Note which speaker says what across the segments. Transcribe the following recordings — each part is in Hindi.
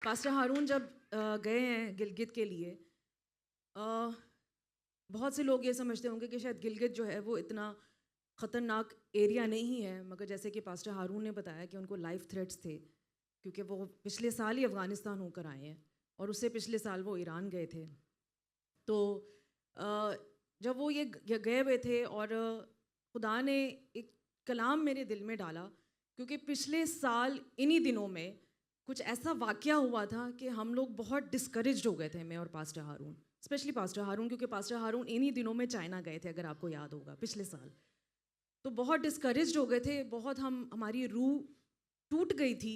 Speaker 1: पास्टर हारून जब गए हैं गिलगित के लिए, अ, बहुत से लोग ये समझते होंगे कि शायद गिलगित जो है वो इतना ख़तरनाक एरिया नहीं है, मगर जैसे कि पास्टर हारून ने बताया कि उनको लाइफ थ्रेट्स थे, क्योंकि वो पिछले साल ही अफ़गानिस्तान होकर आए हैं और उससे पिछले साल वो ईरान गए थे। तो अ, जब वो ये गए हुए थे और खुदा ने एक कलाम मेरे दिल में डाला, क्योंकि पिछले साल इन्हीं दिनों में कुछ ऐसा वाक़या हुआ था कि हम लोग बहुत डिस्करेज्ड हो गए थे, मैं और पास्टर हारून, स्पेशली पास्टर हारून, क्योंकि पास्टर हारून इन्हीं दिनों में चाइना गए थे, अगर आपको याद होगा पिछले साल। तो बहुत डिस्करेज्ड हो गए थे, बहुत हमारी रूह टूट गई थी।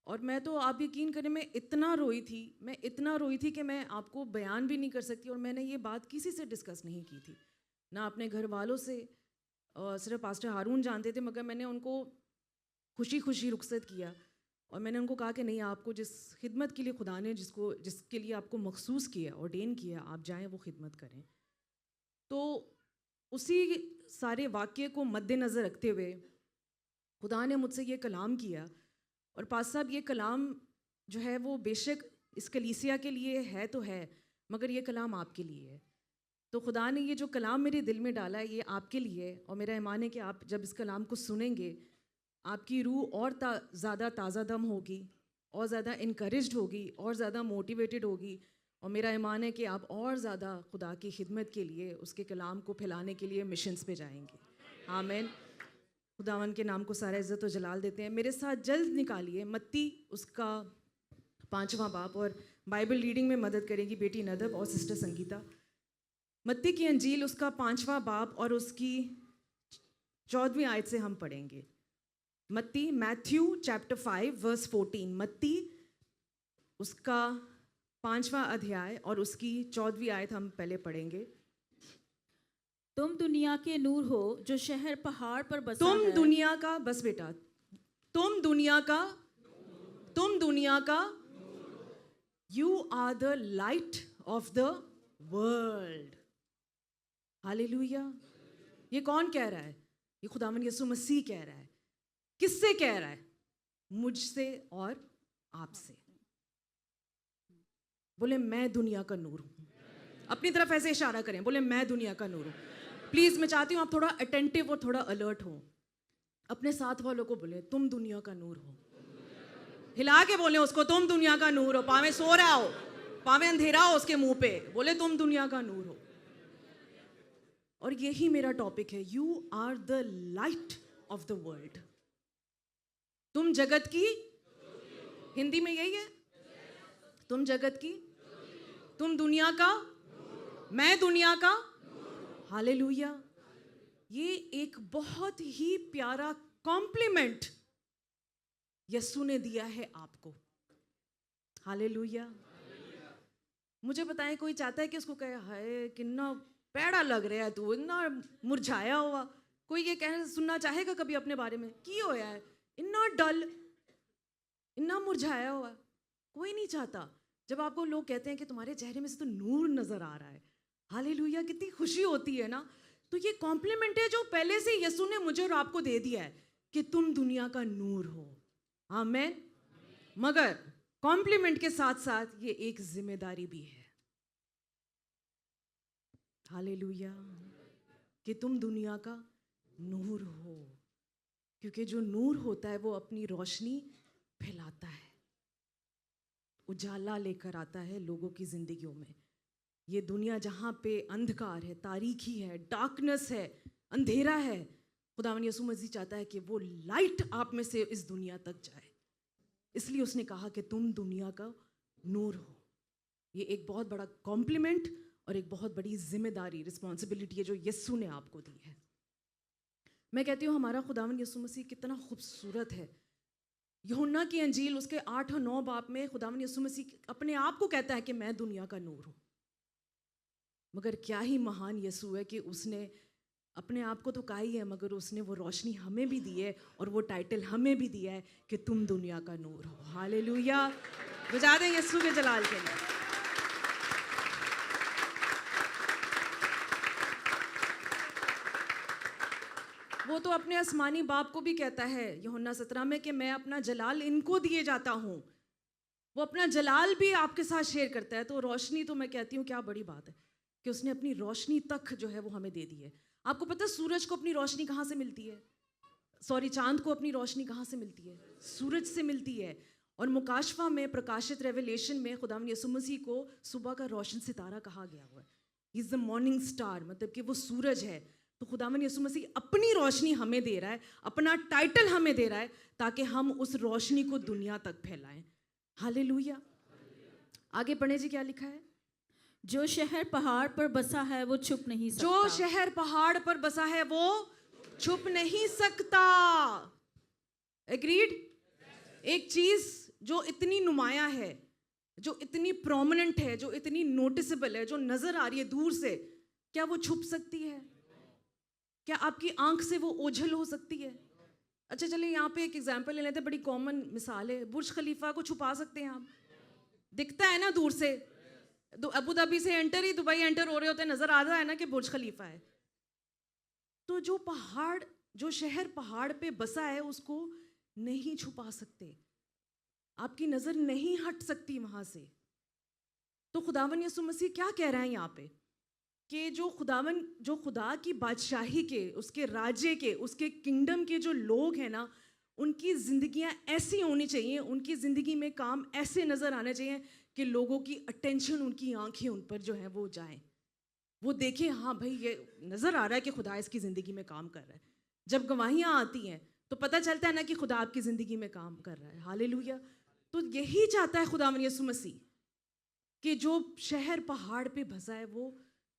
Speaker 1: और मैं तो, आप यकीन करें, मैं इतना रोई थी कि मैं आपको बयान भी नहीं कर सकती। और मैंने ये बात किसी से डिस्कस नहीं की थी, ना अपने घर वालों से। सिर्फ पास्टर हारून जानते थे, मगर मैंने उनको खुशी खुशी रुखसत किया और मैंने उनको कहा कि नहीं, आपको जिस खिदमत के लिए खुदा ने जिसके लिए आपको मखसूस किया, ऑर्डेन किया, आप जाएं वो खिदमत करें। तो उसी सारे वाक़ये को मद्देनज़र रखते हुए खुदा ने मुझसे ये कलाम किया। और पास साहब, ये कलाम जो है वो बेशक इस कलीसिया के लिए है तो है, मगर ये कलाम आपके लिए है। तो खुदा ने ये जो कलाम मेरे दिल में डाला है, ये आपके लिए है। और मेरा ईमान है कि आप जब इस कलाम को सुनेंगे, आपकी रूह और ज़्यादा ताज़ा दम होगी, और ज़्यादा इनकरेज्ड होगी, और ज़्यादा मोटिवेटेड होगी। और मेरा ईमान है कि आप और ज़्यादा खुदा की खिदमत के लिए, उसके कलाम को फैलाने के लिए मिशंस पे जाएंगे। आमीन। खुदावन के नाम को सारा इज़्ज़त और जलाल देते हैं। मेरे साथ जल्द निकालिए मत्ती उसका 5वां बाब, और बाइबल रीडिंग में मदद करेगी बेटी नदब और सिस्टर संगीता। मत्ती की अंजील उसका 5वां बाब और उसकी 14वीं आयत से हम पढ़ेंगे। Matthew chapter 5 verse 14। मत्ती उसका 5वां अध्याय और उसकी 14वीं आयत हम पहले पढ़ेंगे।
Speaker 2: तुम दुनिया के नूर हो, जो शहर पहाड़ पर बसा
Speaker 1: तुम
Speaker 2: है।
Speaker 1: दुनिया का, बस बेटा, तुम दुनिया का, you are the light of the world. Hallelujah. ये कौन कह रहा है? ये खुदावन यीशु मसीह कह रहा है। किससे कह रहा है? मुझसे और आपसे। बोले, मैं दुनिया का नूर हूं। अपनी तरफ ऐसे इशारा करें, बोले, मैं दुनिया का नूर हूं। प्लीज, मैं चाहती हूं आप थोड़ा अटेंटिव और थोड़ा अलर्ट हो। अपने साथ वालों को बोले, तुम दुनिया का नूर हो। हिला के बोले उसको, तुम दुनिया का नूर हो। पावे सो रहा हो, पावे अंधेरा हो उसके मुंह पे, बोले तुम दुनिया का नूर हो। और यही मेरा टॉपिक है, you are the light of the world. तुम जगत की, हिंदी में यही है, तुम जगत की, तुम दुनिया का, मैं दुनिया का। हालेलुया। ये एक बहुत ही प्यारा कॉम्प्लीमेंट यीशु ने दिया है आपको। हालेलुया। मुझे बताएं, कोई चाहता है कि उसको कहे, हाय कितना पैड़ा लग रहा है तू, इतना मुरझाया हुआ? कोई ये कहना सुनना चाहेगा कभी अपने बारे में? की होया है, इतना डल, इतना मुरझाया हुआ? कोई नहीं चाहता। जब आपको लोग कहते हैं कि तुम्हारे चेहरे में से तो नूर नजर आ रहा है, हालेलुया, कितनी खुशी होती है ना। तो ये कॉम्प्लीमेंट है जो पहले से यीशु ने मुझे और आपको दे दिया है कि तुम दुनिया का नूर हो। आमीन। मगर कॉम्प्लीमेंट के साथ साथ ये एक जिम्मेदारी भी है। हालेलुया, कि तुम दुनिया का नूर हो, क्योंकि जो नूर होता है वो अपनी रोशनी फैलाता है, उजाला लेकर आता है लोगों की जिंदगियों में। ये दुनिया जहाँ पे अंधकार है, तारीकी है, डार्कनेस है, अंधेरा है, खुदावन यीशु मसीह चाहता है कि वो लाइट आप में से इस दुनिया तक जाए। इसलिए उसने कहा कि तुम दुनिया का नूर हो। ये एक बहुत बड़ा कॉम्प्लीमेंट और एक बहुत बड़ी जिम्मेदारी, रिस्पॉन्सिबिलिटी है जो यीशु ने आपको दी है। मैं कहती हूँ हमारा खुदावन यीशु मसीह कितना खूबसूरत है। यूहन्ना की अंजील उसके 8 और 9 बाब में खुदावन यीशु मसीह अपने आप को कहता है कि मैं दुनिया का नूर हूँ। मगर क्या ही महान यीशु है कि उसने अपने आप को तो कहा ही है, मगर उसने वो रोशनी हमें भी दी है और वो टाइटल हमें भी दिया है कि तुम दुनिया का नूर हो। हालेलुया। बजा दें यीशु के जलाल के लिए। वो तो अपने आसमानी बाप को भी कहता है यूहन्ना 17 में कि मैं अपना जलाल इनको दिए जाता हूँ। वो अपना जलाल भी आपके साथ शेयर करता है। तो रोशनी, तो मैं कहती हूँ क्या बड़ी बात है कि उसने अपनी रोशनी तक जो है वो हमें दे दी है। आपको पता है सूरज को अपनी रोशनी कहाँ से मिलती है? सॉरी, चांद को अपनी रोशनी कहाँ से मिलती है? सूरज से मिलती है। और मुकाशफा में प्रकाशित रेवलेशन में खुदावंद यीशु मसीह को सुबह का रोशन सितारा कहा गया हुआ है। He is the morning star, मतलब कि वो सूरज है। तो खुदावंद यीशु मसीह अपनी रोशनी हमें दे रहा है, अपना टाइटल हमें दे रहा है, ताकि हम उस रोशनी को दुनिया तक फैलाएं। हालेलुया। आगे पढ़े जी, क्या लिखा है?
Speaker 2: जो शहर पहाड़ पर बसा है वो छुप नहीं सकता।
Speaker 1: जो शहर पहाड़ पर बसा है वो छुप नहीं सकता। एग्रीड? एक चीज जो इतनी नुमाया है, जो इतनी प्रोमिनेंट है, जो इतनी नोटिसेबल है, जो नजर आ रही है दूर से, क्या वो छुप सकती है? क्या आपकी आंख से वो ओझल हो सकती है? अच्छा चलिए यहाँ पे एक एग्जांपल ले लेते हैं, बड़ी कॉमन मिसाल है। बुर्ज खलीफा को छुपा सकते हैं आप? दिखता है ना दूर से। अबू धाबी से एंटर ही दुबई एंटर हो रहे होते हैं, नजर आ रहा है ना कि बुर्ज खलीफा है। तो जो पहाड़, जो शहर पहाड़ पे बसा है, उसको नहीं छुपा सकते, आपकी नजर नहीं हट सकती वहां से। तो खुदावन यीशु मसीह क्या कह रहा है यहाँ पे कि जो खुदा की बादशाही के, उसके राज्य के, उसके किंगडम के जो लोग हैं ना, उनकी जिंदगियां ऐसी होनी चाहिए, उनकी जिंदगी में काम ऐसे नजर आने चाहिए कि लोगों की अटेंशन, उनकी आंखें उन पर जो है वो जाएं, वो देखें हाँ भाई ये नजर आ रहा है कि खुदा इसकी जिंदगी में काम कर रहा है। जब गवाहियां आती हैं तो पता चलता है ना कि खुदा आपकी जिंदगी में काम कर रहा है। हालेलुया। तो यही चाहता है खुदावन यीशु मसीह कि जो शहर पहाड़ पे बसा है वो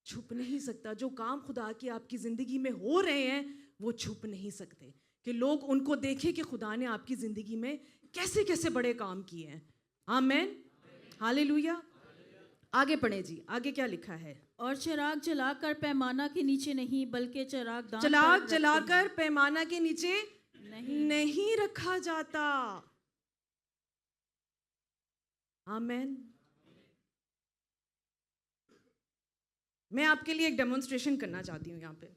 Speaker 1: छुप नहीं सकता। जो काम खुदा की आपकी ज़िंदगी में हो रहे हैं वो छुप नहीं सकते, कि लोग उनको देखें कि खुदा ने आपकी ज़िंदगी में कैसे कैसे बड़े काम किए हैं। आमेन, हालेलुया। आगे पढ़े जी, आगे क्या लिखा है?
Speaker 2: और चिराग जलाकर पैमाना के नीचे नहीं बल्कि चिराग
Speaker 1: जलाकर पैमाना के नीचे नहीं रखा जाता। आमेन। मैं आपके लिए एक डेमोन्स्ट्रेशन करना चाहती हूँ यहाँ पे।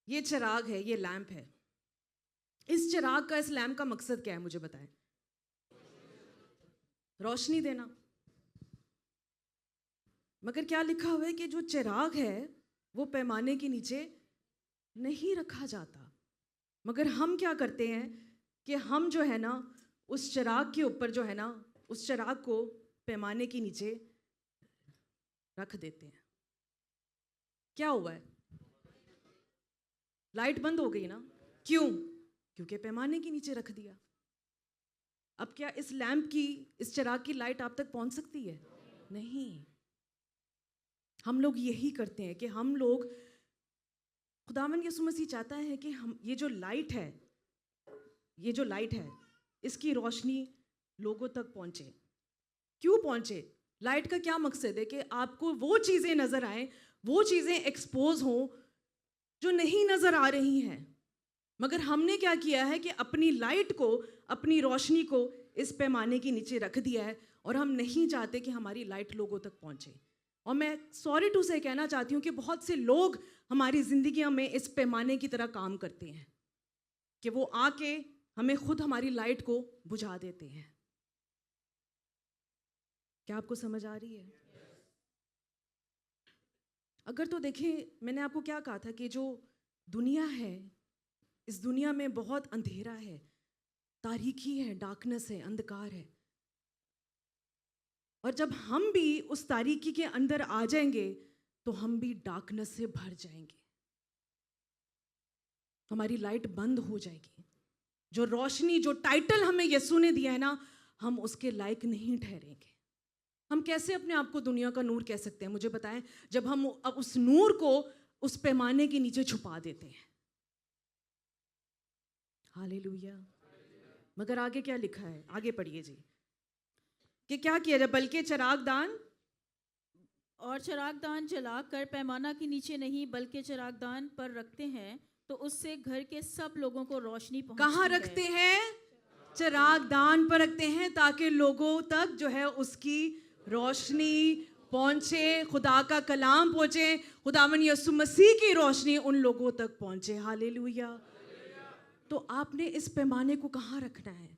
Speaker 1: ये चिराग है, ये लैंप है। इस चिराग का, इस लैंप का मकसद क्या है मुझे बताएं? रोशनी देना। मगर क्या लिखा हुआ है कि जो चिराग है वो पैमाने के नीचे नहीं रखा जाता। मगर हम क्या करते हैं कि हम जो है ना उस चिराग के ऊपर जो है ना, उस चिराग को पैमाने के नीचे रख देते हैं। क्या हुआ है? लाइट बंद हो गई ना। क्यों? क्योंकि पैमाने के नीचे रख दिया। अब क्या इस लैंप की, इस चिराग की लाइट आप तक पहुंच सकती है? नहीं। हम लोग यही करते हैं कि हम लोग, खुदावंद यीशु मसीह चाहता है कि हम, ये जो लाइट है, ये जो लाइट है, इसकी रोशनी लोगों तक पहुंचे। क्यों पहुंचे? लाइट का क्या मकसद है? कि आपको वो चीज़ें नज़र आए, वो चीज़ें एक्सपोज हों जो नहीं नज़र आ रही हैं। मगर हमने क्या किया है कि अपनी लाइट को, अपनी रोशनी को इस पैमाने के नीचे रख दिया है, और हम नहीं चाहते कि हमारी लाइट लोगों तक पहुंचे। और मैं सॉरी टू से कहना चाहती हूँ कि बहुत से लोग हमारी ज़िंदगियों में इस पैमाने की तरह काम करते हैं कि वो आके हमें खुद हमारी लाइट को बुझा देते हैं। क्या आपको समझ आ रही है? अगर तो देखें, मैंने आपको क्या कहा था कि जो दुनिया है, इस दुनिया में बहुत अंधेरा है, तारीकी है, डार्कनेस है, अंधकार है। और जब हम भी उस तारीकी के अंदर आ जाएंगे तो हम भी डार्कनेस से भर जाएंगे, हमारी लाइट बंद हो जाएगी। जो रोशनी, जो टाइटल हमें यीशु ने दिया है ना, हम उसके लायक नहीं ठहरेंगे। हम कैसे अपने आप को दुनिया का नूर कह सकते हैं? मुझे बताएं, जब हम अब उस नूर को उस पैमाने के नीचे छुपा देते हैं। हालेलुया। मगर आगे क्या लिखा है? आगे पढ़िए जी, कि क्या किया जाए? बल्कि चिरागदान,
Speaker 2: और चिरागदान जलाकर पैमाना के नीचे नहीं बल्कि चिरागदान पर रखते हैं, तो उससे घर के सब लोगों को रोशनी पहुंचती है।
Speaker 1: कहाँ रखते हैं? चिरागदान पर रखते हैं, ताकि लोगों तक जो है उसकी रोशनी पहुंचे, खुदा का कलाम पहुंचे, खुदावन यीशु मसीह की रोशनी उन लोगों तक पहुंचे। हालेलुया। तो आपने इस पैमाने को कहाँ रखना है?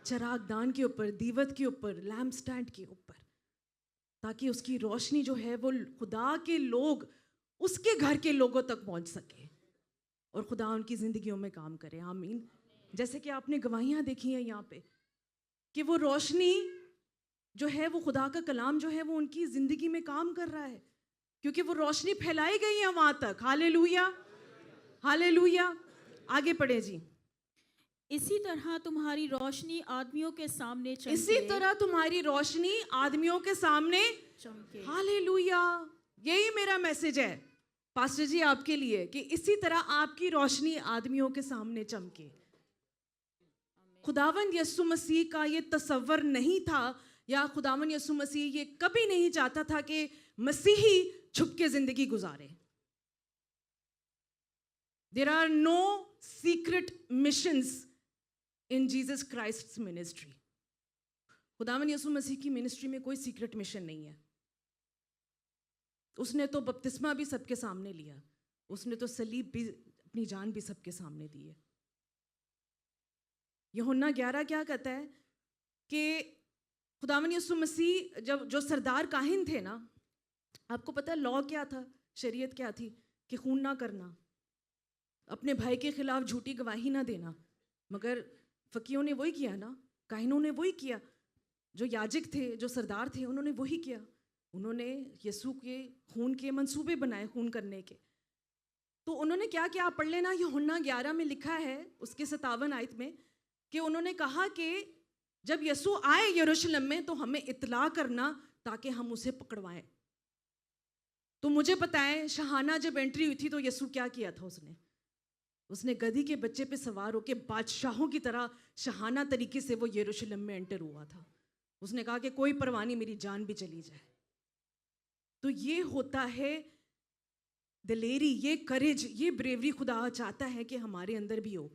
Speaker 1: चरागदान के ऊपर, दीवत के ऊपर, लैम्प स्टैंड के ऊपर, ताकि उसकी रोशनी जो है वो खुदा के लोग, उसके घर के लोगों तक पहुंच सके और खुदा उनकी ज़िंदगियों में काम करे। आमीन। जैसे कि आपने गवाहियाँ देखी हैं यहाँ पे कि वो रोशनी जो है, वो खुदा का कलाम जो है वो उनकी ज़िंदगी में काम कर रहा है, क्योंकि वो रोशनी फैलाई गई है वहाँ तक। Hallelujah, hallelujah. आगे पढ़े जी।
Speaker 2: इसी तरह तुम्हारी रोशनी आदमियों के सामने चमके,
Speaker 1: इसी तरह तुम्हारी रोशनी आदमियों के सामने
Speaker 2: चमके।
Speaker 1: हालेलुया। यही मेरा मैसेज है पास्टर जी आपके लिए, कि इसी तरह आपकी रोशनी आदमियों के सामने चमके। खुदावंद यीशु मसीह का ये तसव्वुर नहीं था, या खुदावंद यीशु मसीह ये कभी नहीं चाहता था कि मसीही छुप के जिंदगी गुजारे। There are no secret missions in Jesus Christ's ministry. खुदावंद यीशु मसीह की मिनिस्ट्री में कोई सीक्रेट मिशन नहीं है। उसने तो बपतिस्मा भी सबके सामने लिया, उसने तो सलीब भी, अपनी जान भी सबके सामने दी है। यूहन्ना 11 क्या कहता है कि खुदावंद यीशु मसीह जब जो सरदार काहिन थे ना, आपको पता है लॉ क्या था, शरीयत क्या थी, कि खून ना करना, अपने भाई के खिलाफ झूठी गवाही ना देना। मगर फकीरों ने वही किया ना, काहिनों ने वही किया, जो याजक थे, जो सरदार थे, उन्होंने वही किया। उन्होंने यीशु के खून के मंसूबे बनाए, खून करने के। तो उन्होंने क्या किया, आप पढ़ लेना, यूहन्ना 11 में लिखा है उसके 57 आयत में, कि उन्होंने कहा कि जब यीशु आए यरूशलेम में तो हमें इत्तला करना ताकि हम उसे पकड़वाएं। तो मुझे बताएं, शहाना जब एंट्री हुई थी तो यीशु क्या किया था? उसने गधी के बच्चे पे सवार होकर बादशाहों की तरह शहाना तरीके से वो यरूशलेम में एंटर हुआ था। उसने कहा कि कोई परवाह नहीं, मेरी जान भी चली जाए। तो ये होता है दिलेरी, ये करेज, ये ब्रेवरी खुदा चाहता है कि हमारे अंदर भी हो,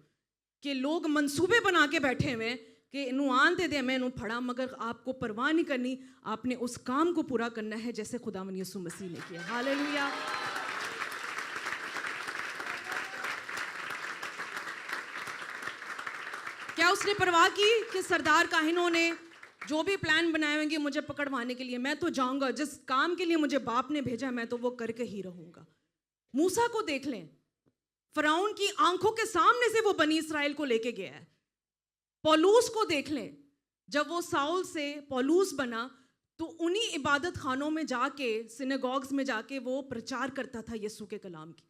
Speaker 1: कि लोग मंसूबे बना के बैठे हुए कि इनू आनते दे, मैं इनू फड़ा, मगर आपको परवाह नहीं करनी, आपने उस काम को पूरा करना है जैसे खुदावंद यीशु मसीह ने किया। हालेलुया। क्या उसने परवाह की कि सरदार काहिनों ने जो भी प्लान बनाए होंगे मुझे पकड़वाने के लिए, मैं तो जाऊंगा, जिस काम के लिए मुझे बाप ने भेजा मैं तो वो करके ही रहूंगा। मूसा को देख लें, फराउन की आंखों के सामने से वो बनी इस्राएल को लेके गया है। पौलुस को देख लें, जब वो साउल से पौलुस बना तो उन्हीं इबादत खानों में जाके, सिनेगॉग्स में जाके वो प्रचार करता था यीशु के कलाम की।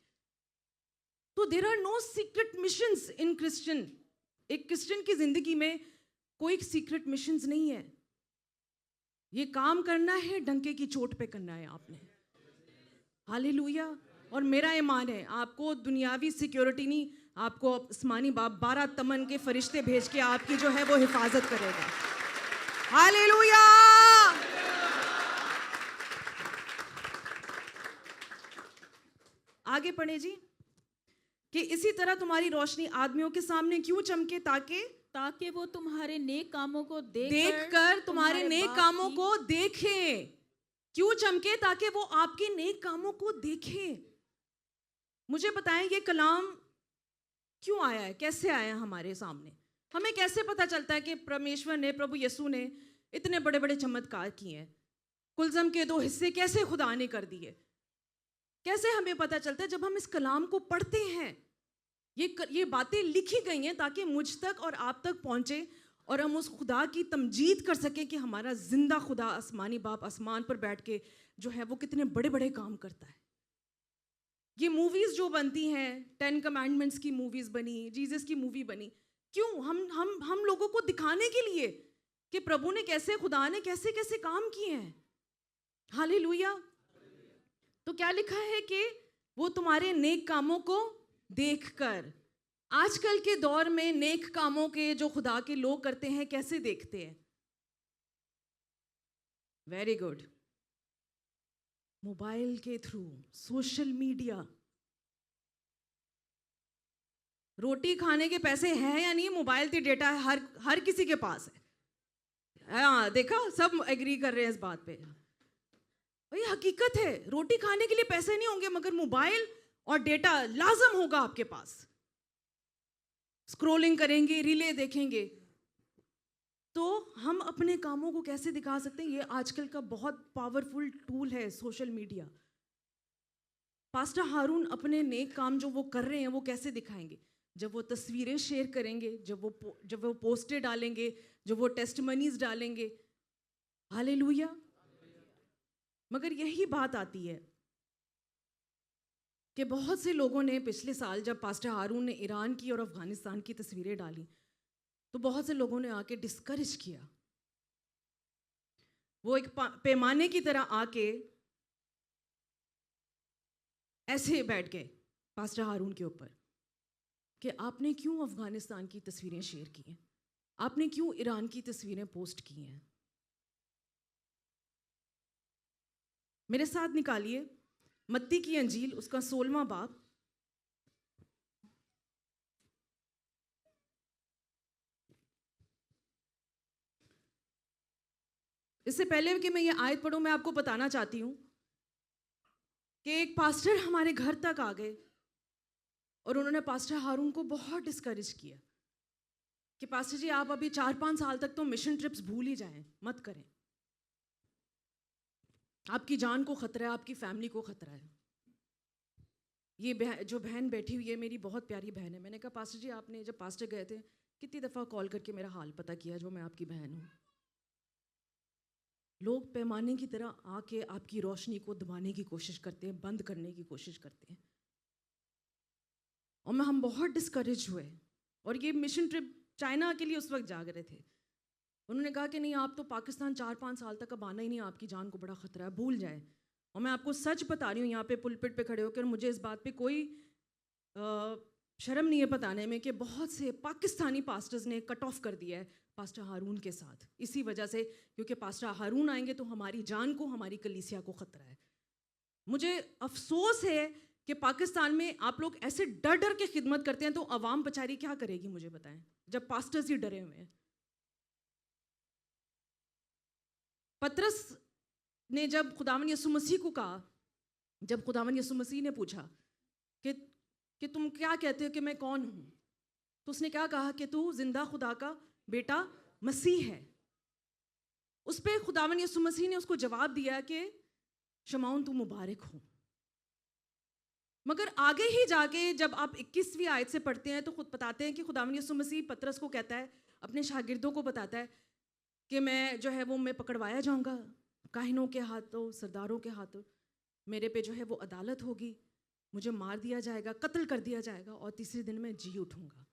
Speaker 1: तो there are no secret missions in Christian. एक क्रिश्चियन की जिंदगी में कोई सीक्रेट मिशंस नहीं है। ये काम करना है, डंके की चोट पे करना है आपने। हालेलुया। और मेरा ईमान है आपको दुनियावी सिक्योरिटी नहीं, आपको आसमानी बाप 12 तमन के फरिश्ते भेज के आपकी जो है वो हिफाजत करेगा। हालेलुया। आगे पढ़े जी, कि इसी तरह तुम्हारी रोशनी आदमियों के सामने क्यों चमके,
Speaker 2: ताकि वो तुम्हारे नेक कामों को
Speaker 1: देखकर तुम्हारे नेक कामों को देखें। क्यों चमके? ताकि वो आपके नेक कामों को देखें। मुझे बताएं, ये कलाम क्यों आया है, कैसे आया हमारे सामने? हमें कैसे पता चलता है कि परमेश्वर ने, प्रभु यीशु ने इतने बड़े बड़े चमत्कार किए हैं? कुलजम के 2 हिस्से कैसे खुदा ने कर दिए? कैसे हमें पता चलता है? जब हम इस कलाम को पढ़ते हैं। ये बातें लिखी गई हैं ताकि मुझ तक और आप तक पहुंचे और हम उस खुदा की तमजीद कर सकें कि हमारा जिंदा खुदा, आसमानी बाप, आसमान पर बैठ के जो है वो कितने बड़े बड़े काम करता है। ये मूवीज जो बनती हैं, 10 कमांडमेंट्स की मूवीज बनी, जीसस की मूवी बनी, क्यों? हम लोगों को दिखाने के लिए कि प्रभु ने कैसे, खुदा ने कैसे कैसे काम किए हैं। हालेलुया। तो क्या लिखा है कि वो तुम्हारे नेक कामों को देखकर। आजकल के दौर में नेक कामों के जो खुदा के लोग करते हैं, कैसे देखते हैं? वेरी गुड, मोबाइल के थ्रू, सोशल मीडिया। रोटी खाने के पैसे हैं या नहीं, मोबाइल पे डेटा है, हर किसी के पास है। हाँ, देखा, सब एग्री कर रहे हैं इस बात पे। ये हकीकत है, रोटी खाने के लिए पैसे नहीं होंगे मगर मोबाइल और डेटा लाजम होगा आपके पास। स्क्रॉलिंग करेंगे, रीलें देखेंगे, तो हम अपने कामों को कैसे दिखा सकते हैं? ये आजकल का बहुत पावरफुल टूल है सोशल मीडिया। पास्टर हारून अपने नेक काम जो वो कर रहे हैं वो कैसे दिखाएंगे? जब वो तस्वीरें शेयर करेंगे, जब वो पोस्टें डालेंगे, जब वो टेस्टमनीज डालेंगे। हालेलुया। मगर यही बात आती है कि बहुत से लोगों ने पिछले साल जब पास्टर हारून ने ईरान की और अफगानिस्तान की तस्वीरें डाली, तो बहुत से लोगों ने आके डिस्करेज किया। वो एक पैमाने की तरह आके ऐसे बैठ गए पास्टर हारून के ऊपर कि आपने क्यों अफगानिस्तान की तस्वीरें शेयर की हैं? आपने क्यों ईरान की तस्वीरें पोस्ट की हैं? मेरे साथ निकालिए मत्ती की अंजील, उसका 16वां बाब। इससे पहले कि मैं ये आयत पढ़ूं, मैं आपको बताना चाहती हूं कि एक पास्टर हमारे घर तक आ गए और उन्होंने पास्टर हारून को बहुत डिस्करेज किया कि पास्टर जी आप अभी 4-5 साल तक तो मिशन ट्रिप्स भूल ही जाएं, मत करें, आपकी जान को खतरा है, आपकी फैमिली को खतरा है। ये जो बहन बैठी हुई है मेरी बहुत प्यारी बहन है। मैंने कहा पास्टर जी आपने जब पास्टर गए थे कितनी दफ़ा कॉल करके मेरा हाल पता किया जो मैं आपकी बहन हूँ। लोग पैमाने की तरह आके आपकी रोशनी को दबाने की कोशिश करते हैं, बंद करने की कोशिश करते हैं। और हम बहुत डिस्करेज हुए। और ये मिशन ट्रिप चाइना के लिए उस वक्त जा रहे थे। उन्होंने कहा कि नहीं आप तो पाकिस्तान 4-5 साल तक अब आना ही नहीं, आपकी जान को बड़ा खतरा है, भूल जाए। और मैं आपको सच बता रही हूँ यहाँ पे पुलपिट पे खड़े होकर, मुझे इस बात पे कोई शर्म नहीं है बताने में कि बहुत से पाकिस्तानी पास्टर्स ने कट ऑफ कर दिया है पास्टर हारून के साथ, इसी वजह से, क्योंकि पास्टर हारून आएंगे तो हमारी जान को, हमारी कलीसिया को खतरा है। मुझे अफसोस है कि पाकिस्तान में आप लोग ऐसे डर डर के खिदमत करते हैं, तो अवाम बेचारी क्या करेगी मुझे बताएं, जब पास्टर्स ही डरे हुए हैं। पतरस ने जब खुदावन यीशु मसीह को कहा, जब खुदावन यीशु मसीह ने पूछा कि तुम क्या कहते हो कि मैं कौन हूं, तो उसने क्या कहा कि तू जिंदा खुदा का बेटा मसीह है। उस पे खुदावन यीशु मसीह ने उसको जवाब दिया कि शमाउन तू मुबारक हो। मगर आगे ही जाके जब आप 21वीं आयत से पढ़ते हैं तो खुद बताते हैं कि खुदावन यीशु मसीह पतरस को कहता है, अपने शागिर्दों को बताता है कि मैं जो है वो मैं पकड़वाया जाऊंगा काहिनों के हाथों, सरदारों के हाथों, मेरे पे जो है वो अदालत होगी, मुझे मार दिया जाएगा, कत्ल कर दिया जाएगा और तीसरे दिन मैं जी उठूंगा।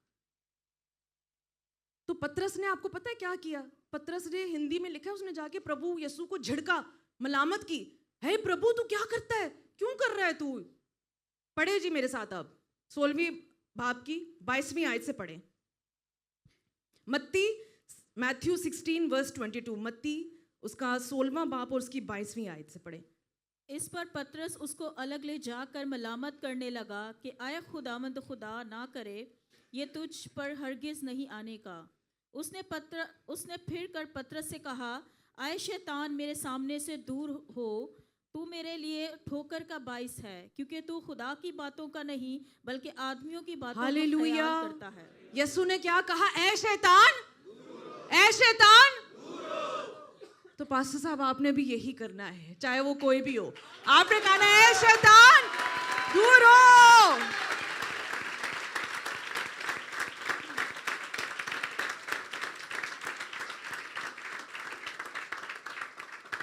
Speaker 1: तो पतरस ने, आपको पता है क्या किया? पतरस ने, हिंदी में लिखा है, उसने जाके प्रभु यीशु को झिड़का, मलामत की, हे प्रभु तू क्या करता है, क्यों कर रहा है तू? पढ़े जी मेरे साथ अब 16वीं बाब की 22वीं आयत से पढ़े। मैथ्यू 16 वर्स 22, मत्ती उसका 16वां बाब और उसकी 22वीं आयत से पढ़े।
Speaker 2: इस पर पतरस उसको अलग ले जाकर मलामत करने लगा कि आए खुदावंद खुदा ना करे ये तुझ पर हरगिज नहीं आने का। उसने फिर कर पतरस से कहा, आए शैतान मेरे सामने से दूर हो, तू मेरे लिए ठोकर का बाइस है, क्योंकि तू खुदा की बातों का नहीं बल्कि आदमियों की बातों का ख्याल करता है।
Speaker 1: यीशु ने क्या कहा? ऐ शैतान, ऐ शैतान। तो पास्टर साहब आपने भी यही करना है, चाहे वो कोई भी हो, आपने कहना है शैतान दूर हो।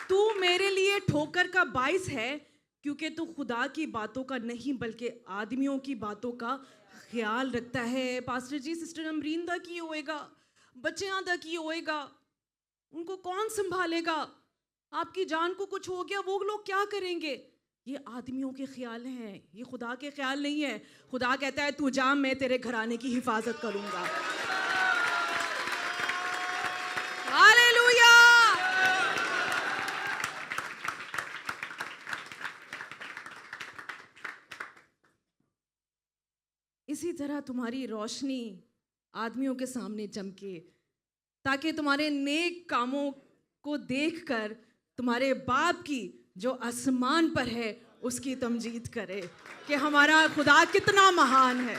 Speaker 1: तू मेरे लिए ठोकर का बाइस है क्योंकि तू खुदा की बातों का नहीं बल्कि आदमियों की बातों का ख्याल रखता है। पास्टर जी, सिस्टर अमरीन दा की होएगा, बच्चियां दा की होएगा, उनको कौन संभालेगा? आपकी जान को कुछ हो गया, वो लोग क्या करेंगे? ये आदमियों के ख्याल हैं, ये खुदा के ख्याल नहीं है। खुदा कहता है तू जा, मैं तेरे घराने की हिफाजत करूंगा। हालेलुया। इसी तरह तुम्हारी रोशनी आदमियों के सामने चमके, ताकि तुम्हारे नेक कामों को देखकर तुम्हारे बाप की जो आसमान पर है उसकी तमजीद करे कि हमारा खुदा कितना महान है।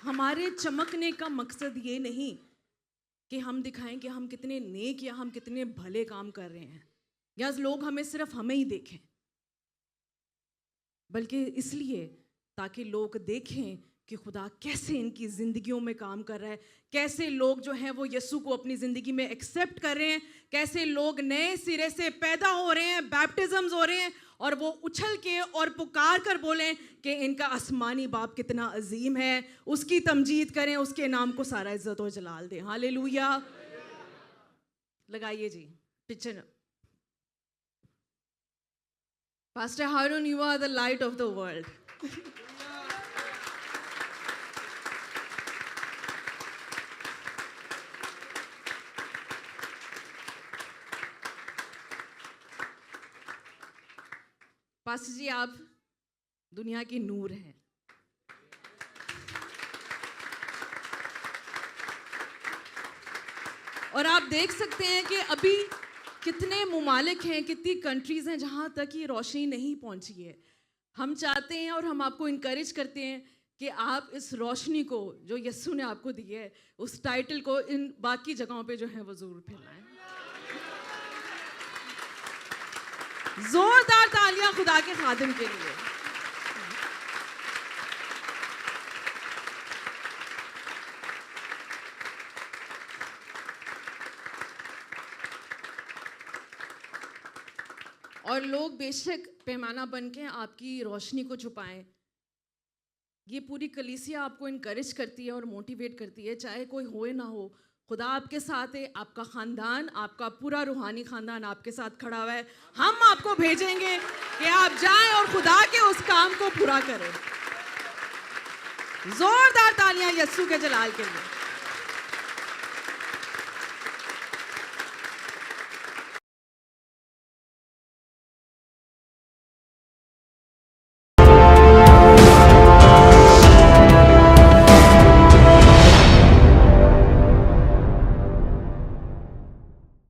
Speaker 1: हमारे चमकने का मकसद ये नहीं कि हम दिखाएं कि हम कितने नेक या हम कितने भले काम कर रहे हैं, या लोग हमें सिर्फ हमें ही देखें, बल्कि इसलिए ताकि लोग देखें कि खुदा कैसे इनकी ज़िंदगियों में काम कर रहा है, कैसे लोग जो हैं वो यीशु को अपनी ज़िंदगी में एक्सेप्ट कर रहे हैं, कैसे लोग नए सिरे से पैदा हो रहे हैं, बैप्टिज़म्स हो रहे हैं, और वो उछल के और पुकार कर बोलें कि इनका आसमानी बाप कितना अजीम है, उसकी तमजीद करें, उसके नाम को सारा इज्जत और जलाल दें। हालेलुया। लगाइए जी picture. Pastor Haroon, you are the light of the world. Pastor ji, आप दुनिया की नूर हैं। और आप देख सकते हैं कि अभी कितने मुमालिक हैं, कितनी कंट्रीज़ हैं जहाँ तक ये रोशनी नहीं पहुँची है। हम चाहते हैं और हम आपको इनकरेज करते हैं कि आप इस रोशनी को जो यीशु ने आपको दी है, उस टाइटल को इन बाकी जगहों पे जो है वो ज़रूर फैलाएं। जोरदार तालियां खुदा के खादिम के लिए। और लोग बेशक पैमाना बन के आपकी रोशनी को छुपाएं, ये पूरी कलीसिया आपको इनकरेज करती है और मोटिवेट करती है, चाहे कोई हो ना हो, खुदा आपके साथ है। आपका ख़ानदान, आपका पूरा रूहानी ख़ानदान आपके साथ खड़ा हुआ है। हम आपको भेजेंगे कि आप जाएं और खुदा के उस काम को पूरा करें। जोरदार तालियां यीशु के जलाल के लिए।